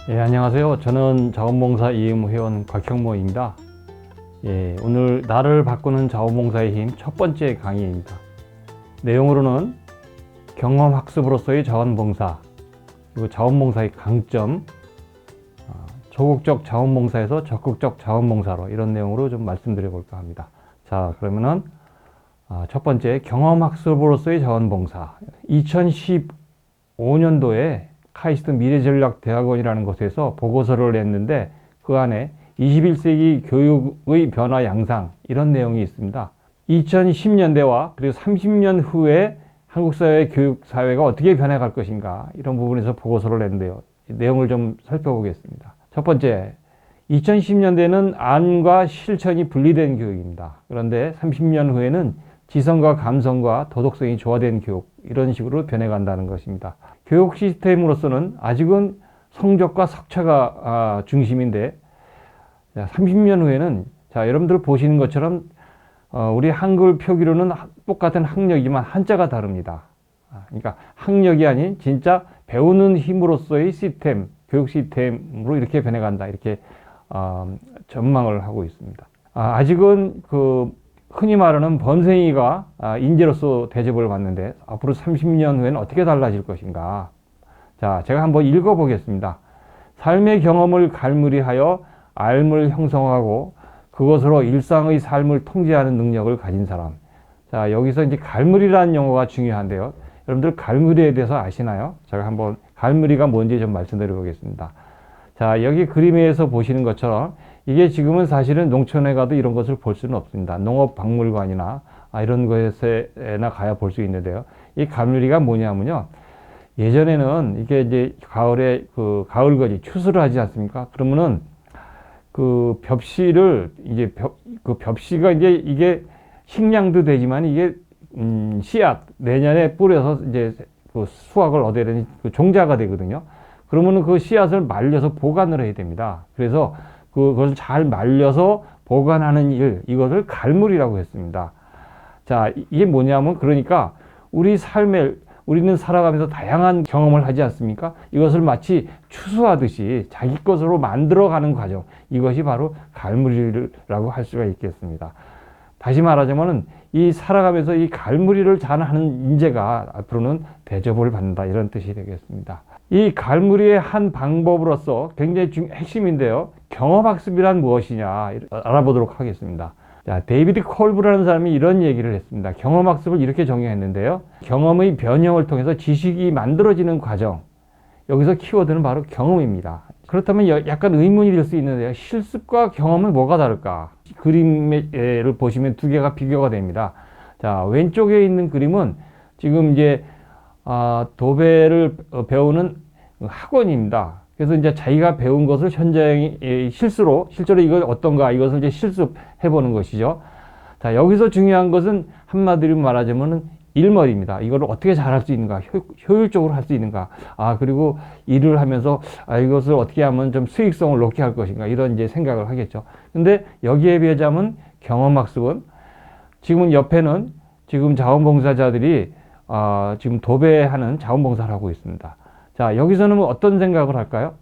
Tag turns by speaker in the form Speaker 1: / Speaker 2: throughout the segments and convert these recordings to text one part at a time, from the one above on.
Speaker 1: 안녕하세요. 저는 자원봉사 이음회원 곽형모입니다. 오늘 나를 바꾸는 자원봉사의 힘 첫 번째 강의입니다. 내용으로는 경험학습으로서의 자원봉사, 그리고 자원봉사의 강점, 소극적 자원봉사에서 적극적 자원봉사로 이런 내용으로 좀 말씀드려 볼까 합니다. 자, 그러면은 첫 번째 경험학습으로서의 자원봉사. 2015년도에 카이스트 미래전략대학원이라는 곳에서 보고서를 냈는데 그 안에 21세기 교육의 변화 양상 이런 내용이 있습니다. 2010년대와 그리고 30년 후에 한국 사회 교육 사회가 어떻게 변해갈 것인가 이런 부분에서 보고서를 냈는데요. 내용을 좀 살펴보겠습니다. 첫 번째, 2010년대는 안과 실천이 분리된 교육입니다. 그런데 30년 후에는 지성과 감성과 도덕성이 조화된 교육 이런 식으로 변해간다는 것입니다. 교육 시스템으로서는 아직은 성적과 석차가 중심인데 30년 후에는 여러분들 보시는 것처럼 우리 한글 표기로는 똑같은 학력이지만 한자가 다릅니다. 그러니까 학력이 아닌 진짜 배우는 힘으로서의 시스템, 교육 시스템으로 이렇게 변해간다 이렇게 전망을 하고 있습니다. 아직은 흔히 말하는 범생이가 인재로서 대접을 받는데 앞으로 30년 후에는 어떻게 달라질 것인가. 자, 제가 한번 읽어보겠습니다. 삶의 경험을 갈무리하여 알을 형성하고 그것으로 일상의 삶을 통제하는 능력을 가진 사람. 자, 여기서 이제 갈무리라는 용어가 중요한데요. 여러분들 갈무리에 대해서 아시나요? 제가 한번 갈무리가 뭔지 좀 말씀드려 보겠습니다. 자, 여기 그림에서 보시는 것처럼 이게 지금은 사실은 농촌에 가도 이런 것을 볼 수는 없습니다. 농업박물관이나 이런 곳에나 가야 볼 수 있는데요. 이 갈무리가 뭐냐면요. 예전에는 이게 이제 가을에 가을거지 추수를 하지 않습니까? 그러면은 그 벽시를 이제 그 벽시가 이게 식량도 되지만 이게 씨앗 내년에 뿌려서 이제 그 수확을 얻어야 되는 종자가 되거든요. 그러면은 그 씨앗을 말려서 보관을 해야 됩니다. 그래서 그것을 잘 말려서 보관하는 일, 이것을 갈무리라고 했습니다. 자, 이게 뭐냐면 그러니까 우리는 살아가면서 다양한 경험을 하지 않습니까? 이것을 마치 추수하듯이 자기 것으로 만들어가는 과정, 이것이 바로 갈무리라고 할 수가 있겠습니다. 다시 말하자면 이 살아가면서 이 갈무리를 잘하는 인재가 앞으로는 대접을 받는다 이런 뜻이 되겠습니다. 이 갈무리의 한 방법으로서 굉장히 핵심인데요. 경험학습이란 무엇이냐 알아보도록 하겠습니다. 자, 데이비드 콜브라는 사람이 이런 얘기를 했습니다. 경험학습을 이렇게 정의했는데요. 경험의 변형을 통해서 지식이 만들어지는 과정. 여기서 키워드는 바로 경험입니다. 그렇다면 약간 의문이 될 수 있는데요. 실습과 경험은 뭐가 다를까? 그림을 보시면 두 개가 비교가 됩니다. 자, 왼쪽에 있는 그림은 지금 이제 도배를 배우는 학원입니다. 그래서 이제 자기가 배운 것을 현장에 실제로 이거 어떤가 이것을 이제 실습해 보는 것이죠. 자, 여기서 중요한 것은 한마디로 말하자면은 일머리입니다. 이걸 어떻게 잘할 수 있는가, 효율적으로 할 수 있는가, 그리고 일을 하면서 이것을 어떻게 하면 좀 수익성을 높게 할 것인가 이런 이제 생각을 하겠죠. 근데 여기에 비하자면 경험학습은 지금 옆에는 지금 자원봉사자들이 지금 도배하는 자원봉사를 하고 있습니다. 자, 여기서는 어떤 생각을 할까요?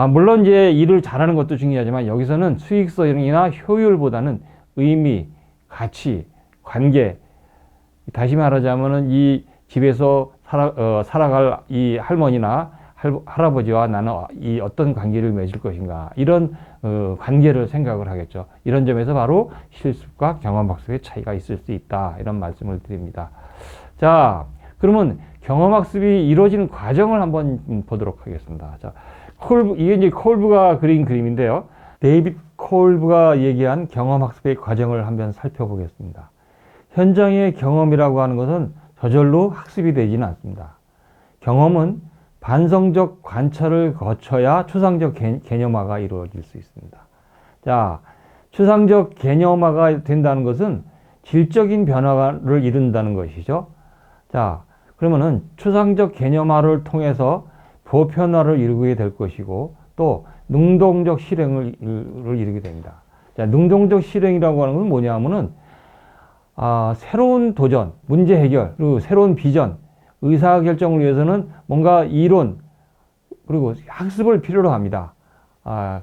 Speaker 1: 물론 이제 일을 잘하는 것도 중요하지만 여기서는 수익성이나 효율보다는 의미, 가치, 관계, 다시 말하자면은 이 집에서 살아갈 이 할머니나 할아버지와 나는 이 어떤 관계를 맺을 것인가 이런 관계를 생각을 하겠죠. 이런 점에서 바로 실습과 경험학습의 차이가 있을 수 있다 이런 말씀을 드립니다. 자, 그러면 경험학습이 이루어지는 과정을 한번 보도록 하겠습니다. 자, 이게 이제 콜브가 그린 그림인데요. 데이빗 콜브가 얘기한 경험학습의 과정을 한번 살펴보겠습니다. 현장의 경험이라고 하는 것은 저절로 학습이 되지는 않습니다. 경험은 반성적 관찰을 거쳐야 추상적 개념화가 이루어질 수 있습니다. 자, 추상적 개념화가 된다는 것은 질적인 변화를 이룬다는 것이죠. 자, 그러면은 추상적 개념화를 통해서 보편화를 이루게 될 것이고 또 능동적 실행을 이루게 됩니다. 자, 능동적 실행이라고 하는 것은 뭐냐 하면은 새로운 도전, 문제 해결, 그리고 새로운 비전, 의사결정을 위해서는 뭔가 이론, 그리고 학습을 필요로 합니다.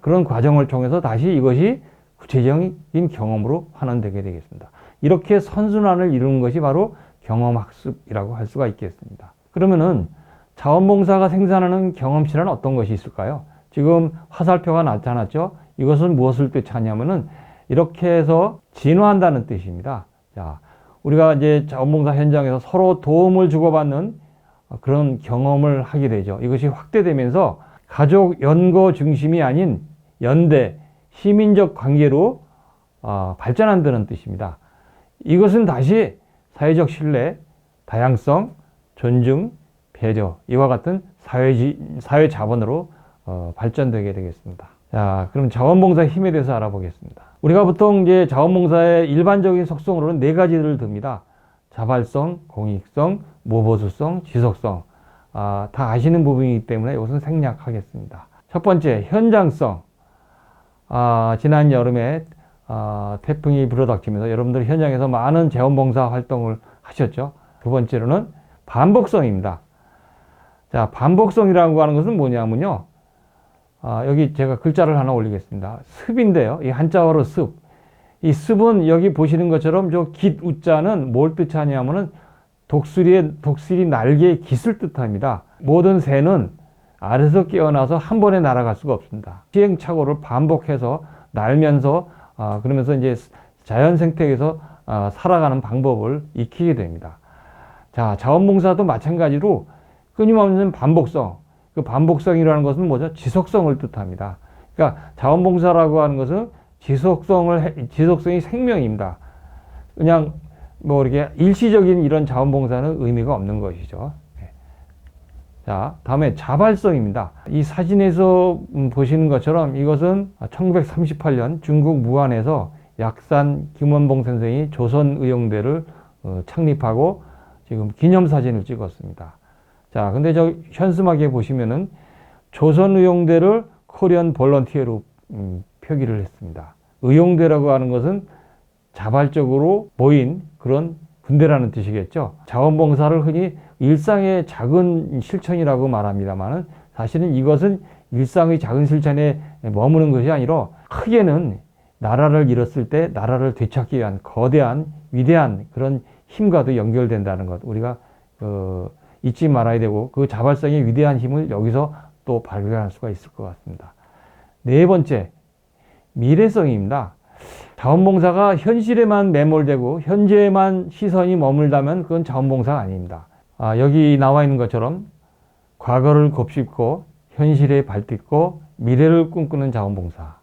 Speaker 1: 그런 과정을 통해서 다시 이것이 구체적인 경험으로 환원되게 되겠습니다. 이렇게 선순환을 이루는 것이 바로 경험학습이라고 할 수가 있겠습니다. 그러면은 자원봉사가 생산하는 경험치란 어떤 것이 있을까요? 지금 화살표가 나타났죠? 이것은 무엇을 뜻하냐면은 이렇게 해서 진화한다는 뜻입니다. 자, 우리가 이제 자원봉사 현장에서 서로 도움을 주고받는 그런 경험을 하게 되죠. 이것이 확대되면서 가족 연고 중심이 아닌 연대, 시민적 관계로 발전한다는 뜻입니다. 이것은 다시 사회적 신뢰, 다양성, 존중, 배려 이와 같은 사회 자본으로 발전되게 되겠습니다. 자, 그럼 자원봉사의 힘에 대해서 알아보겠습니다. 우리가 보통 이제 자원봉사의 일반적인 속성으로는 네 가지를 듭니다. 자발성, 공익성, 무보수성, 지속성. 다 아시는 부분이기 때문에 이것은 생략하겠습니다. 첫 번째, 현장성. 지난 여름에 태풍이 불어닥치면서 여러분들 현장에서 많은 자원봉사 활동을 하셨죠. 두 번째로는 반복성입니다. 자, 반복성이라고 하는 것은 뭐냐면요. 여기 제가 글자를 하나 올리겠습니다. 습인데요. 이 한자어로 습. 이 습은 여기 보시는 것처럼 저 깃 우자는 뭘 뜻하냐면은 독수리 날개의 깃을 뜻합니다. 모든 새는 알에서 깨어나서 한 번에 날아갈 수가 없습니다. 시행착오를 반복해서 날면서 그러면서 이제 자연 생태계에서 살아가는 방법을 익히게 됩니다. 자, 자원봉사도 마찬가지로 끊임없는 반복성. 그 반복성이라는 것은 뭐죠? 지속성을 뜻합니다. 그러니까 자원봉사라고 하는 것은 지속성이 생명입니다. 그냥 뭐 이렇게 일시적인 이런 자원봉사는 의미가 없는 것이죠. 자, 다음에 자발성입니다. 이 사진에서 보시는 것처럼 이것은 1938년 중국 무안에서 약산 김원봉 선생이 조선의용대를 창립하고 지금 기념사진을 찍었습니다. 자, 근데 저 현수막에 보시면은 조선의용대를 코리안 볼런티어로 표기를 했습니다. 의용대라고 하는 것은 자발적으로 모인 그런 군대라는 뜻이겠죠. 자원봉사를 흔히 일상의 작은 실천이라고 말합니다만은 사실은 이것은 일상의 작은 실천에 머무는 것이 아니라 크게는 나라를 잃었을 때 나라를 되찾기 위한 거대한 위대한 그런 힘과도 연결된다는 것 우리가 잊지 말아야 되고 그 자발성의 위대한 힘을 여기서 또 발견할 수가 있을 것 같습니다. 네 번째, 미래성입니다. 자원봉사가 현실에만 매몰되고 현재에만 시선이 머물다면 그건 자원봉사가 아닙니다. 여기 나와 있는 것처럼 과거를 곱씹고 현실에 발딛고 미래를 꿈꾸는 자원봉사.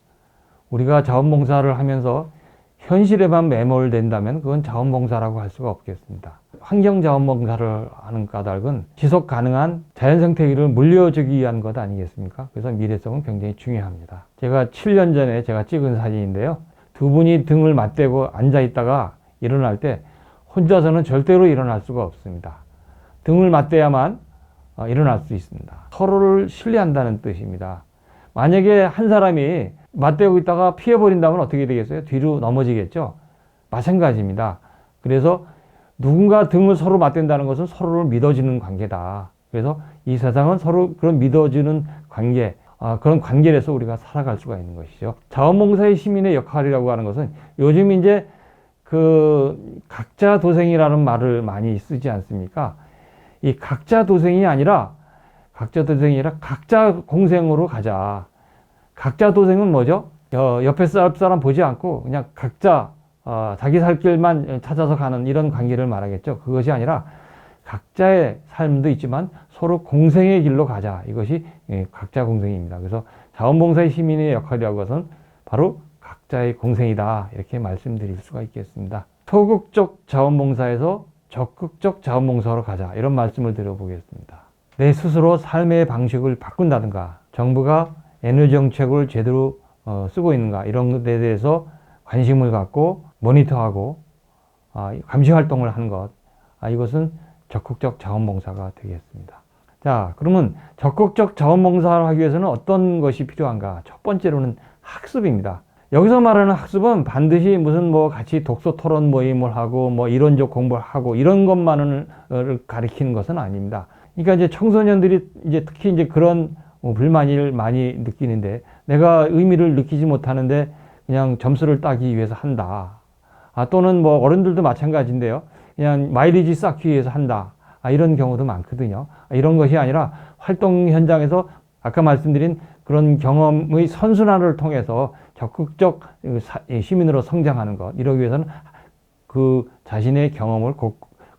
Speaker 1: 우리가 자원봉사를 하면서 현실에만 매몰된다면 그건 자원봉사라고 할 수가 없겠습니다. 환경자원봉사를 하는 까닭은 지속 가능한 자연생태계를 물려주기 위한 것 아니겠습니까? 그래서 미래성은 굉장히 중요합니다. 제가 7년 전에 제가 찍은 사진인데요. 두 분이 등을 맞대고 앉아 있다가 일어날 때 혼자서는 절대로 일어날 수가 없습니다. 등을 맞대야만 일어날 수 있습니다. 서로를 신뢰한다는 뜻입니다. 만약에 한 사람이 맞대고 있다가 피해버린다면 어떻게 되겠어요? 뒤로 넘어지겠죠? 마찬가지입니다. 그래서 누군가 등을 서로 맞댄다는 것은 서로를 믿어주는 관계다. 그래서 이 세상은 서로 그런 믿어주는 관계, 그런 관계에서 우리가 살아갈 수가 있는 것이죠. 자원봉사의 시민의 역할이라고 하는 것은 요즘 이제 그 각자 도생이라는 말을 많이 쓰지 않습니까? 이 각자 도생이 아니라 각자 공생으로 가자. 각자 도생은 뭐죠? 옆에 사람 보지 않고 그냥 각자 자기 살 길만 찾아서 가는 이런 관계를 말하겠죠. 그것이 아니라 각자의 삶도 있지만 서로 공생의 길로 가자. 이것이 각자 공생입니다. 그래서 자원봉사의 시민의 역할이라고 해서는 바로 각자의 공생이다. 이렇게 말씀드릴 수가 있겠습니다. 소극적 자원봉사에서 적극적 자원봉사로 가자. 이런 말씀을 드려보겠습니다. 내 스스로 삶의 방식을 바꾼다든가 정부가 에너지 정책을 제대로 쓰고 있는가 이런 데 대해서 관심을 갖고 모니터하고 감시 활동을 하는 것 이것은 적극적 자원봉사가 되겠습니다. 자, 그러면 적극적 자원봉사를 하기 위해서는 어떤 것이 필요한가? 첫 번째로는 학습입니다. 여기서 말하는 학습은 반드시 무슨 같이 독서 토론 모임을 하고 이론적 공부를 하고 이런 것만을 가리키는 것은 아닙니다. 그러니까 이제 청소년들이 이제 특히 이제 그런 불만을 많이 느끼는데 내가 의미를 느끼지 못하는데 그냥 점수를 따기 위해서 한다. 또는 뭐 어른들도 마찬가지인데요. 그냥 마일리지 쌓기 위해서 한다. 이런 경우도 많거든요. 이런 것이 아니라 활동 현장에서 아까 말씀드린 그런 경험의 선순환을 통해서 적극적 시민으로 성장하는 것. 이러기 위해서는 그 자신의 경험을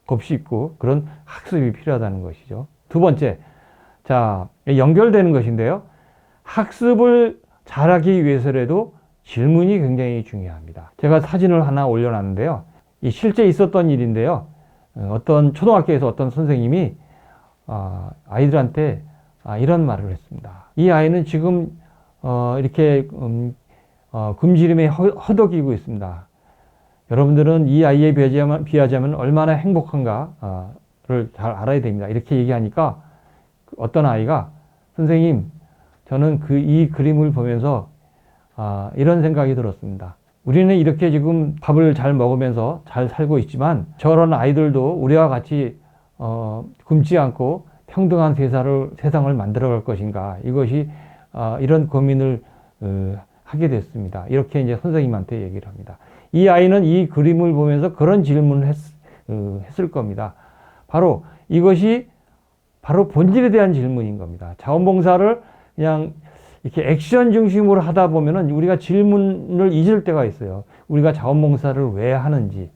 Speaker 1: 곱씹고 그런 학습이 필요하다는 것이죠. 두 번째, 자, 연결되는 것인데요. 학습을 잘하기 위해서라도 질문이 굉장히 중요합니다. 제가 사진을 하나 올려놨는데요. 이 실제 있었던 일인데요. 어떤 초등학교에서 어떤 선생님이 아이들한테 이런 말을 했습니다. 이 아이는 지금 이렇게 금지름에 허덕이고 있습니다. 여러분들은 이 아이에 비하자면 얼마나 행복한가를 잘 알아야 됩니다. 이렇게 얘기하니까 어떤 아이가 선생님, 저는 이 그림을 보면서 이런 생각이 들었습니다. 우리는 이렇게 지금 밥을 잘 먹으면서 잘 살고 있지만 저런 아이들도 우리와 같이 굶지 않고 평등한 세상을 만들어갈 것인가, 이것이 이런 고민을 하게 됐습니다. 이렇게 이제 선생님한테 얘기를 합니다. 이 아이는 이 그림을 보면서 그런 질문을 했을 겁니다. 바로 이것이 바로 본질에 대한 질문인 겁니다. 자원봉사를 그냥 이렇게 액션 중심으로 하다 보면은 우리가 질문을 잊을 때가 있어요. 우리가 자원봉사를 왜 하는지,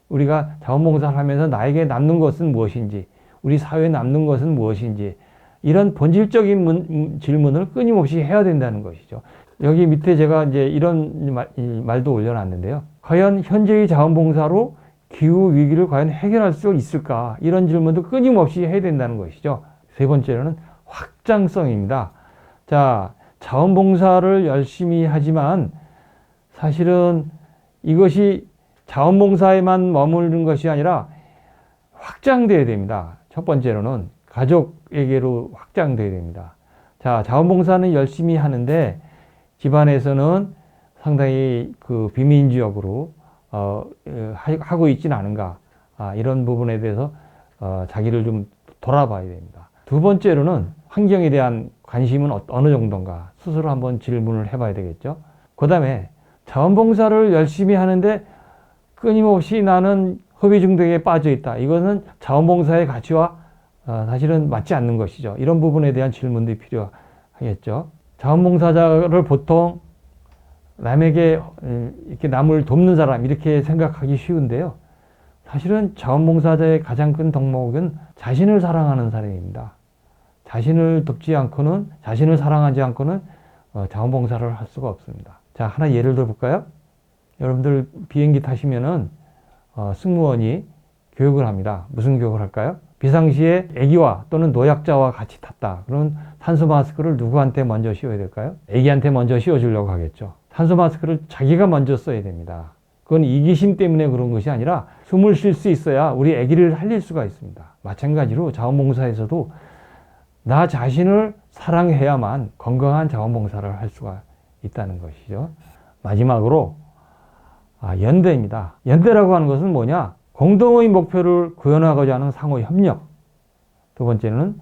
Speaker 1: 우리가 자원봉사를 하면서 나에게 남는 것은 무엇인지, 우리 사회에 남는 것은 무엇인지, 이런 본질적인 질문을 끊임없이 해야 된다는 것이죠. 여기 밑에 제가 이제 이런 말도 올려놨는데요. 과연 현재의 자원봉사로 기후 위기를 과연 해결할 수 있을까? 이런 질문도 끊임없이 해야 된다는 것이죠. 세 번째로는 확장성입니다. 자, 자원봉사를 열심히 하지만 사실은 이것이 자원봉사에만 머무르는 것이 아니라 확장돼야 됩니다. 첫 번째로는 가족에게로 확장돼야 됩니다. 자, 자원봉사는 열심히 하는데 집안에서는 상당히 그 비민주적으로 하고 있지는 않은가, 이런 부분에 대해서 자기를 좀 돌아봐야 됩니다. 두 번째로는 환경에 대한 관심은 어느 정도인가 스스로 한번 질문을 해봐야 되겠죠. 그 다음에 자원봉사를 열심히 하는데 끊임없이 나는 허위 중독에 빠져 있다. 이것은 자원봉사의 가치와 사실은 맞지 않는 것이죠. 이런 부분에 대한 질문도 필요하겠죠. 자원봉사자를 보통 남에게 이렇게 남을 돕는 사람 이렇게 생각하기 쉬운데요. 사실은 자원봉사자의 가장 큰 덕목은 자신을 사랑하는 사람입니다. 자신을 돕지 않고는, 자신을 사랑하지 않고는 자원봉사를 할 수가 없습니다. 자, 하나 예를 들어 볼까요? 여러분들 비행기 타시면은 승무원이 교육을 합니다. 무슨 교육을 할까요? 비상시에 아기와 또는 노약자와 같이 탔다. 그러면 산소 마스크를 누구한테 먼저 씌워야 될까요? 아기한테 먼저 씌워주려고 하겠죠. 산소 마스크를 자기가 먼저 써야 됩니다. 그건 이기심 때문에 그런 것이 아니라 숨을 쉴 수 있어야 우리 아기를 살릴 수가 있습니다. 마찬가지로 자원봉사에서도 나 자신을 사랑해야만 건강한 자원봉사를 할 수가 있다는 것이죠. 마지막으로 연대입니다. 연대라고 하는 것은 뭐냐? 공동의 목표를 구현하고자 하는 상호 협력. 두 번째는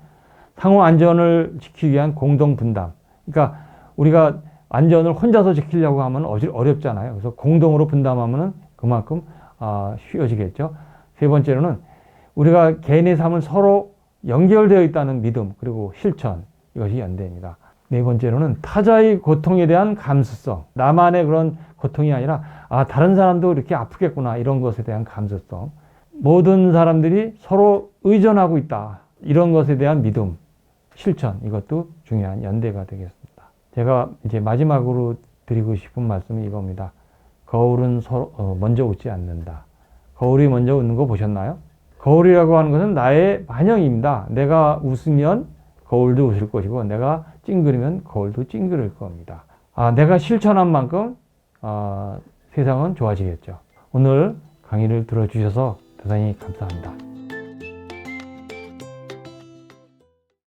Speaker 1: 상호 안전을 지키기 위한 공동 분담. 그러니까 우리가 안전을 혼자서 지키려고 하면 어렵잖아요. 그래서 공동으로 분담하면 그만큼 쉬워지겠죠. 세 번째로는 우리가 개인의 삶은 서로 연결되어 있다는 믿음, 그리고 실천. 이것이 연대입니다. 네 번째로는 타자의 고통에 대한 감수성. 나만의 그런 고통이 아니라 다른 사람도 이렇게 아프겠구나, 이런 것에 대한 감수성. 모든 사람들이 서로 의존하고 있다, 이런 것에 대한 믿음, 실천. 이것도 중요한 연대가 되겠습니다. 제가 이제 마지막으로 드리고 싶은 말씀은 이겁니다. 거울은 먼저 웃지 않는다. 거울이 먼저 웃는 거 보셨나요? 거울이라고 하는 것은 나의 반영입니다. 내가 웃으면 거울도 웃을 것이고, 내가 찡그리면 거울도 찡그릴 겁니다. 내가 실천한 만큼 세상은 좋아지겠죠. 오늘 강의를 들어주셔서 대단히 감사합니다.